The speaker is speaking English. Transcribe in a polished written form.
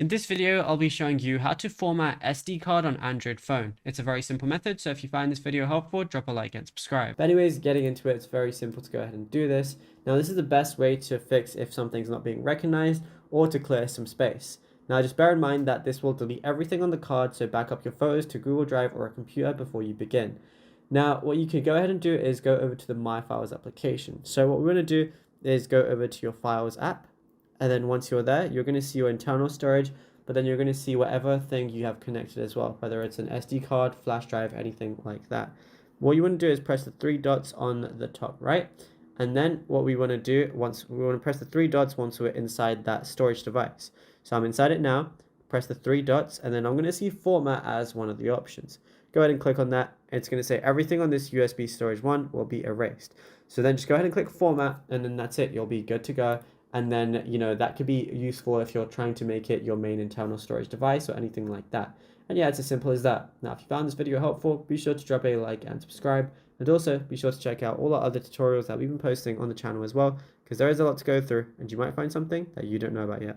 In this video, I'll be showing you how to format SD card on Android phone. It's a very simple method, so if you find this video helpful, drop a like and subscribe. But anyways, getting into it, it's very simple to go ahead and do this. Now, this is the best way to fix if something's not being recognized or to clear some space. Now, just bear in mind that this will delete everything on the card, so back up your photos to Google Drive or a computer before you begin. Now, what you can go ahead and do is go over to the My Files application. So what we're going to do is go over to your Files app, and then once you're there, you're going to see your internal storage, but then you're going to see whatever thing you have connected as well, whether it's an SD card, flash drive, anything like that. What you want to do is press the three dots on the top right, and then what we want to do, we want to press the three dots once we're inside that storage device. So I'm inside it now, press the three dots, and then I'm going to see format as one of the options. Go ahead and click on that. It's going to say everything on this USB storage one will be erased. So then just go ahead and click format, and then that's it. You'll be good to go. And then, that could be useful if you're trying to make it your main internal storage device or anything like that. And yeah, it's as simple as that. Now, if you found this video helpful, be sure to drop a like and subscribe. And also be sure to check out all our other tutorials that we've been posting on the channel as well, because there is a lot to go through and you might find something that you don't know about yet.